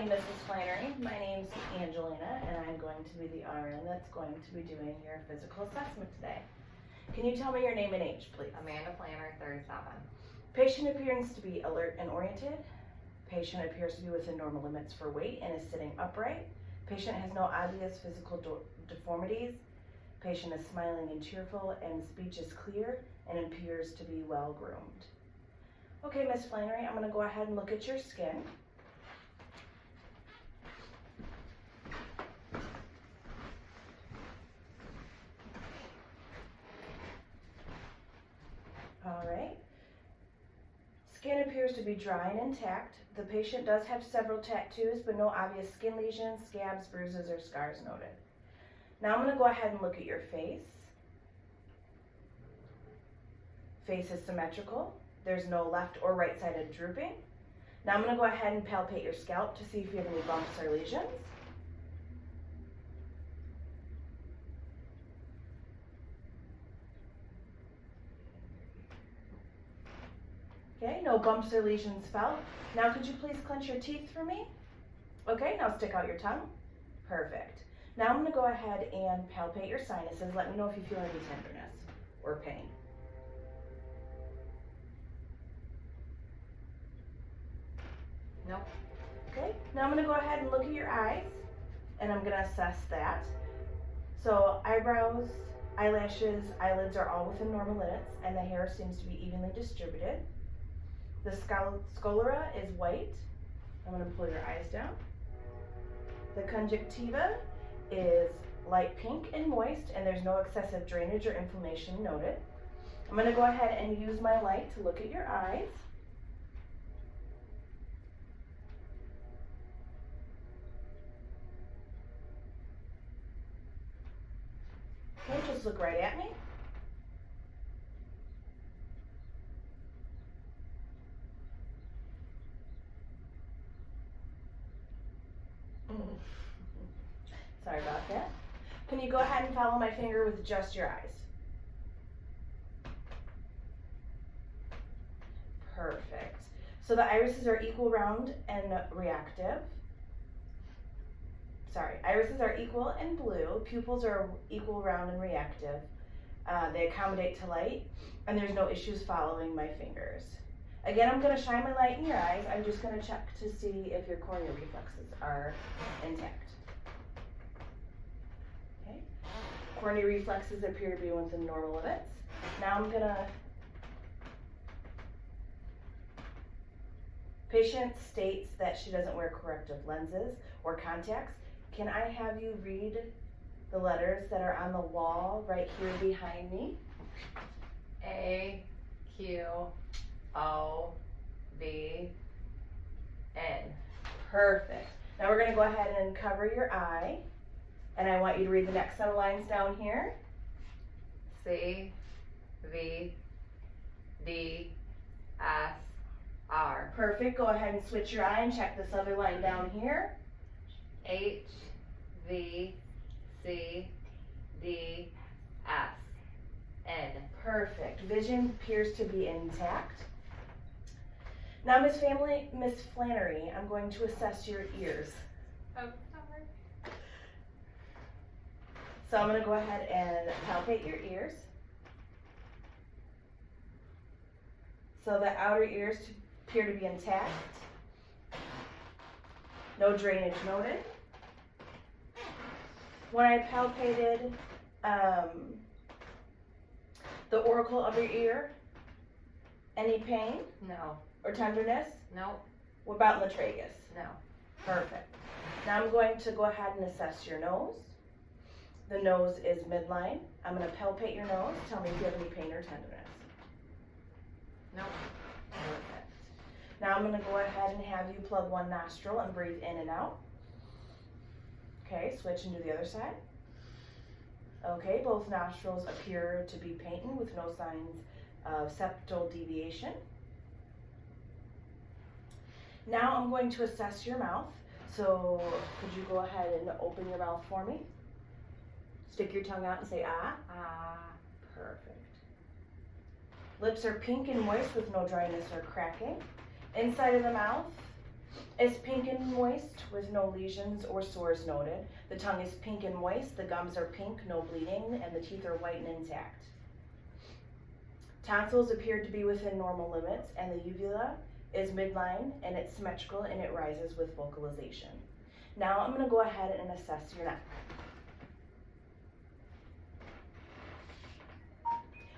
morning, Mrs. Flannery. My name's Angelina, and I'm going to be the RN that's going to be doing your physical assessment today. Can you tell me your name and age, please? Amanda Flannery, 37. Patient appears to be alert and oriented. Patient appears to be within normal limits for weight and is sitting upright. Patient has no obvious physical deformities. Patient is smiling and cheerful, and speech is clear and appears to be well groomed. Okay, Miss Flannery, I'm going to go ahead and look at your skin. All right. Skin appears to be dry and intact. The patient does have several tattoos, but no obvious skin lesions, scabs, bruises, or scars noted. Now I'm going to go ahead and look at your face. Face is symmetrical. There's no left or right-sided drooping. Now I'm going to go ahead and palpate your scalp to see if you have any bumps or lesions. Okay, no bumps or lesions felt. Now could you please clench your teeth for me? Okay, now stick out your tongue. Perfect. Now I'm going to go ahead and palpate your sinuses. Let me know if you feel any tenderness or pain. Nope. Okay, now I'm going to go ahead and look at your eyes, and I'm going to assess that. So eyebrows, eyelashes, eyelids are all within normal limits, and the hair seems to be evenly distributed. The sclera is white. I'm going to pull your eyes down. The conjunctiva is light pink and moist, and there's no excessive drainage or inflammation noted. I'm going to go ahead and use my light to look at your eyes. Okay, just look right at me. Sorry about that. Can you go ahead and follow my finger with just your eyes? Perfect. So the irises are equal, round, and reactive. Sorry, irises are equal and blue. Pupils are equal, round, and reactive. They accommodate to light, and there's no issues following my fingers. Again, I'm going to shine my light in your eyes. I'm just going to check to see if your corneal reflexes are intact. Okay. Corneal reflexes appear to be within normal limits. Now I'm going to... Patient states that she doesn't wear corrective lenses or contacts. Can I have you read the letters that are on the wall right here behind me? A, Q, O, V, N. Perfect. Now we're going to go ahead and cover your eye. And I want you to read the next set of lines down here. C, V, D, S, R. Perfect. Go ahead and switch your eye and check this other line down here. H, V, C, D, S, N. Perfect. Vision appears to be intact. Now, Miss Flannery, I'm going to assess your ears. Oh, sorry. So I'm going to go ahead and palpate your ears. So the outer ears appear to be intact. No drainage noted. When I palpated the auricle of your ear, any pain No. or tenderness? No. What about in the tragus? No. Perfect. Now I'm going to go ahead and assess your nose. The nose is midline. I'm going to palpate your nose. Tell me if you have any pain or tenderness. No. Perfect. Now I'm going to go ahead and have you plug one nostril and breathe in and out. Okay, switch and do the other side. Okay, both nostrils appear to be patent with no signs of septal deviation. Now I'm going to assess your mouth. So could you go ahead and open your mouth for me? Stick your tongue out and say ah. Ah. Perfect. Lips are pink and moist with no dryness or cracking. Inside of the mouth, is pink and moist with no lesions or sores noted. The tongue is pink and moist, the gums are pink, no bleeding, and the teeth are white and intact. Tonsils appear to be within normal limits, and the uvula is midline and it's symmetrical and it rises with vocalization. Now I'm going to go ahead and assess your neck.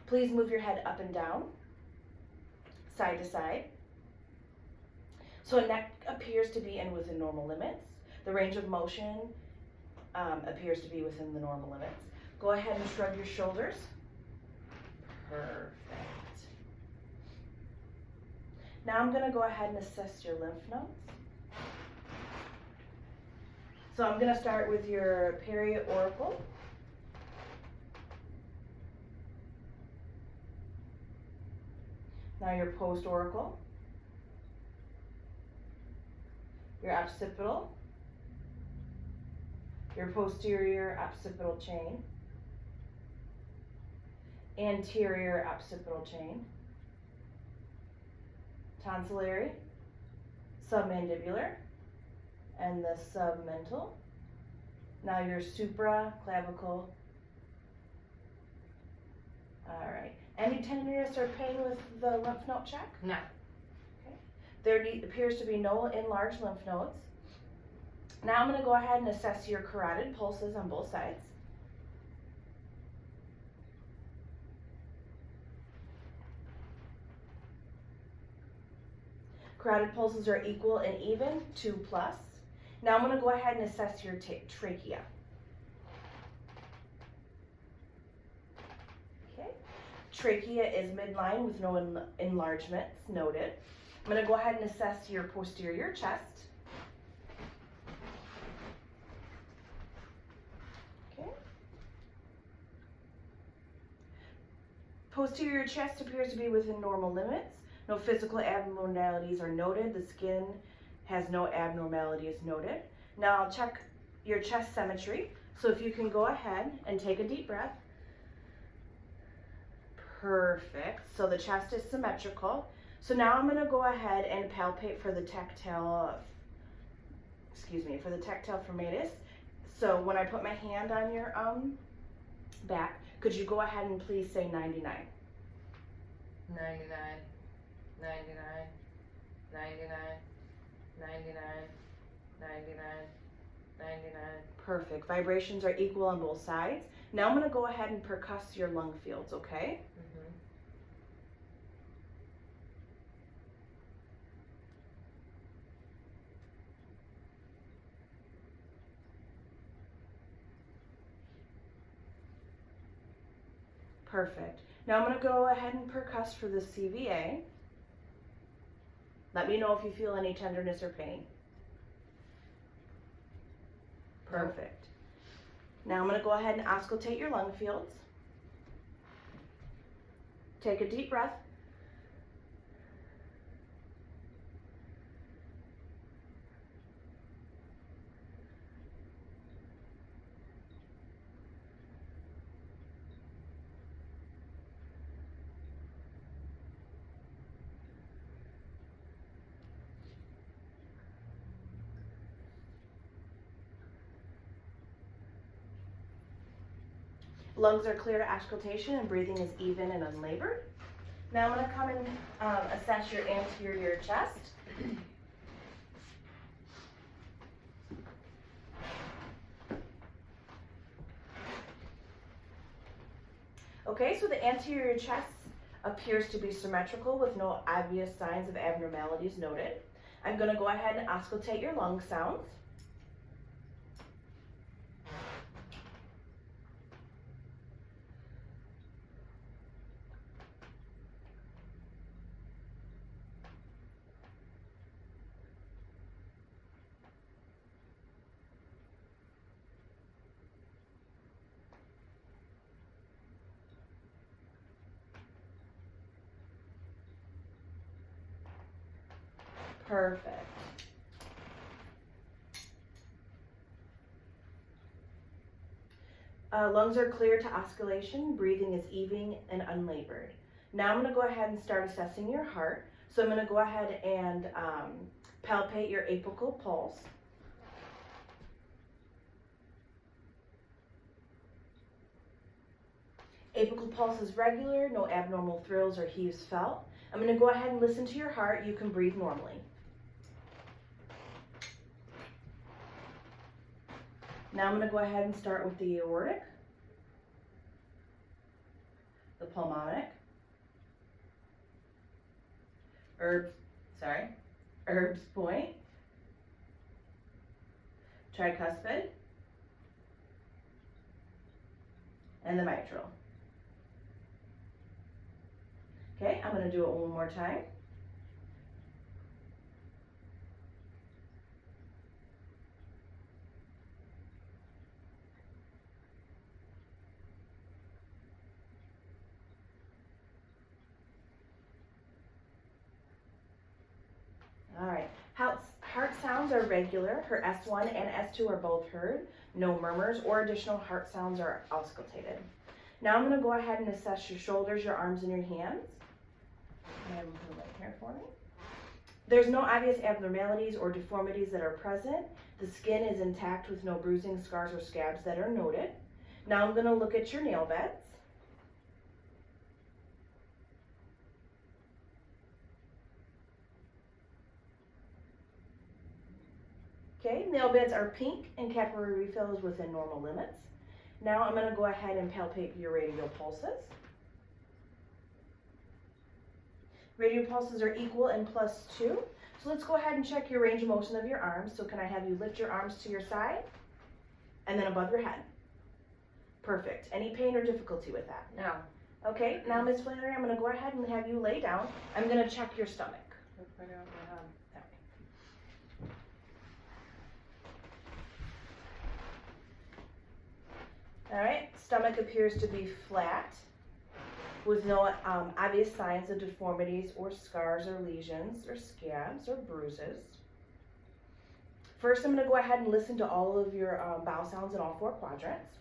Please move your head up and down, side to side. So a neck appears to be within normal limits. The range of motion appears to be within the normal limits. Go ahead and shrug your shoulders. Perfect. Now I'm going to go ahead and assess your lymph nodes. So I'm going to start with your periauricle. Now your postauricle, your occipital, your posterior occipital chain, anterior occipital chain, tonsillary, submandibular, and the submental. Now your supraclavicle. All right. Any tenderness or pain with the lymph node check? No. Okay. There appears to be no enlarged lymph nodes. Now I'm going to go ahead and assess your carotid pulses on both sides. Carotid pulses are equal and even, 2+. Now I'm going to go ahead and assess your trachea. Okay. Trachea is midline with no enlargements noted. I'm going to go ahead and assess your posterior chest. Okay. Posterior chest appears to be within normal limits. No physical abnormalities are noted. The skin has no abnormalities noted. Now I'll check your chest symmetry. So if you can go ahead and take a deep breath. Perfect. So the chest is symmetrical. So now I'm going to go ahead and palpate for the tactile formatus. So when I put my hand on your back, could you go ahead and please say 99? 99, 99, 99, 99, 99, 99. Perfect. Vibrations are equal on both sides. Now I'm going to go ahead and percuss your lung fields, okay? Mm-hmm. Perfect. Now I'm going to go ahead and percuss for the CVA. Let me know if you feel any tenderness or pain. Perfect. Now I'm going to go ahead and auscultate your lung fields. Take a deep breath. Lungs are clear to auscultation and breathing is even and unlabored. Now I'm going to come and assess your anterior chest. Okay, so the anterior chest appears to be symmetrical with no obvious signs of abnormalities noted. I'm going to go ahead and auscultate your lung sounds. Perfect. Lungs are clear to oscillation. Breathing is even and unlabored. Now I'm going to go ahead and start assessing your heart. So I'm going to go ahead and palpate your apical pulse. Apical pulse is regular, no abnormal thrills or heaves felt. I'm going to go ahead and listen to your heart. You can breathe normally. Now I'm going to go ahead and start with the aortic, the pulmonic, Erb's point, tricuspid, and the mitral. Okay, I'm going to do it one more time. All right, heart sounds are regular. Her S1 and S2 are both heard. No murmurs or additional heart sounds are auscultated. Now I'm going to go ahead and assess your shoulders, your arms, and your hands. I have them put right here for me. There's no obvious abnormalities or deformities that are present. The skin is intact with no bruising, scars, or scabs that are noted. Now I'm going to look at your nail beds. Okay, nail beds are pink and capillary refill is within normal limits. Now I'm going to go ahead and palpate your radial pulses. Radial pulses are equal and +2. So let's go ahead and check your range of motion of your arms. So can I have you lift your arms to your side and then above your head? Perfect. Any pain or difficulty with that? No. Okay, now Ms. Flannery, I'm going to go ahead and have you lay down. I'm going to check your stomach. Put it on my head. All right, stomach appears to be flat with no obvious signs of deformities or scars or lesions or scabs or bruises. First, I'm going to go ahead and listen to all of your bowel sounds in all 4 quadrants.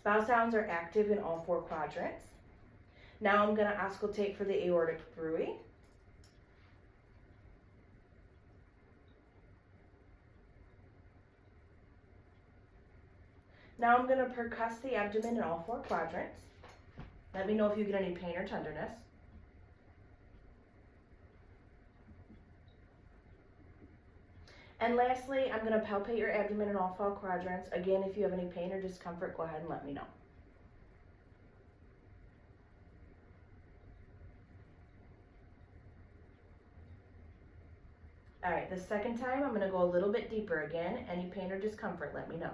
Bowel sounds are active in all 4 quadrants. Now I'm going to auscultate for the aortic bruit. Now I'm going to percuss the abdomen in all 4 quadrants. Let me know if you get any pain or tenderness. And lastly, I'm going to palpate your abdomen in all 4 quadrants. Again, if you have any pain or discomfort, go ahead and let me know. All right, the second time, I'm going to go a little bit deeper again. Any pain or discomfort, let me know.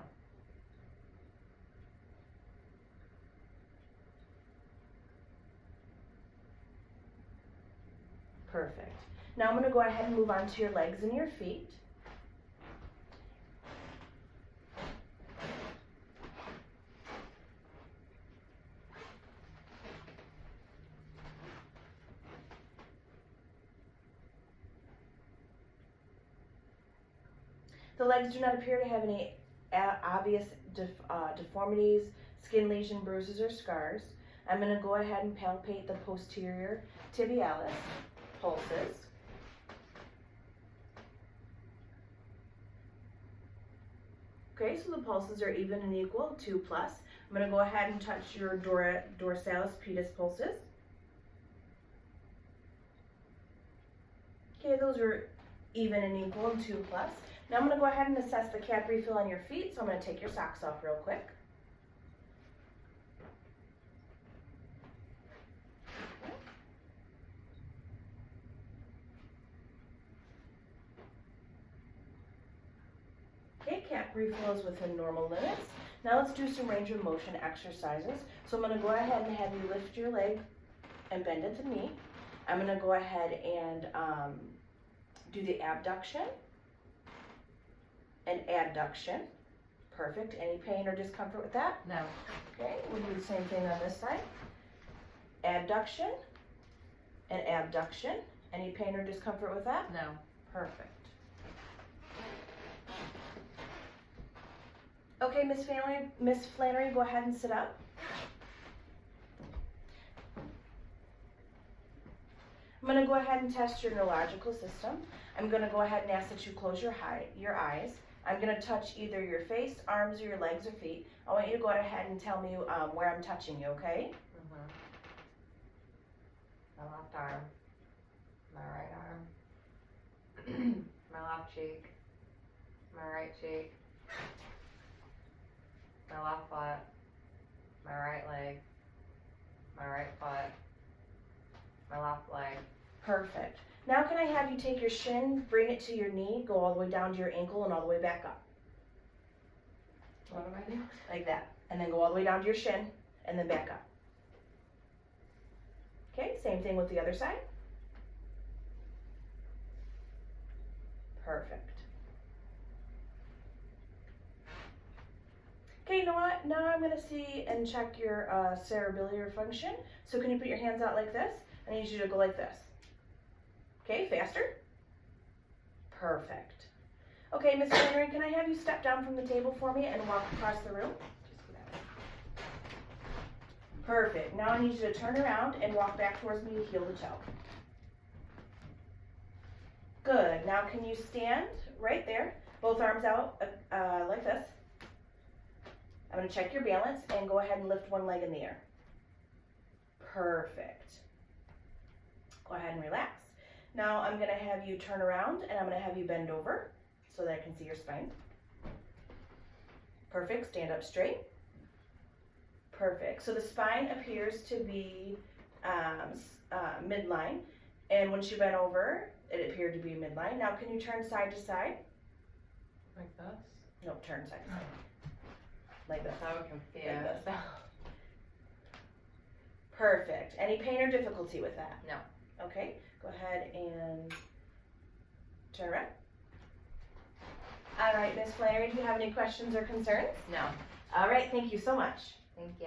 Perfect. Now I'm going to go ahead and move on to your legs and your feet. The legs do not appear to have any obvious deformities, skin lesion, bruises, or scars. I'm going to go ahead and palpate the posterior tibialis pulses. Okay, so the pulses are even and equal, 2+. I'm going to go ahead and touch your dorsalis pedis pulses. Okay, those are even and equal and 2+. Now I'm going to go ahead and assess the cap refill on your feet, so I'm going to take your socks off real quick. Okay, cap refill is within normal limits. Now let's do some range of motion exercises. So I'm going to go ahead and have you lift your leg and bend at the knee. I'm going to go ahead and do the abduction and adduction. Perfect. Any pain or discomfort with that? No. Okay, we'll do the same thing on this side. Adduction and abduction. Any pain or discomfort with that? No. Perfect. Okay, Miss Flannery, go ahead and sit up. I'm going to go ahead and test your neurological system. I'm going to go ahead and ask that you close your eyes. I'm going to touch either your face, arms, or your legs or feet. I want you to go ahead and tell me where I'm touching you, okay? Mm-hmm. My left arm. My right arm. My left cheek. My right cheek. My left foot. My right leg. My right foot. My left leg. Perfect. Now can I have you take your shin, bring it to your knee, go all the way down to your ankle and all the way back up. What do I do? Like that. And then go all the way down to your shin and then back up. Okay, same thing with the other side. Perfect. Okay, you know what? Now I'm going to see and check your cerebellar function. So can you put your hands out like this? I need you to go like this. Okay, faster. Perfect. Okay, Miss Henry, can I have you step down from the table for me and walk across the room? Just go that way. Perfect. Now I need you to turn around and walk back towards me, heel to toe. Good. Now can you stand right there, both arms out like this. I'm going to check your balance and go ahead and lift one leg in the air. Perfect. Go ahead and relax. Now I'm going to have you turn around and I'm going to have you bend over so that I can see your spine. Perfect. Stand up straight. Perfect. So the spine appears to be midline, and when she bent over, it appeared to be midline. Now can you turn side to side? Like this? Nope, turn side to side. Like this. So confused. Like this. Perfect. Any pain or difficulty with that? No. Okay, go ahead and turn around. All right, Miss Flannery, do you have any questions or concerns? No. All right, thank you so much. Thank you.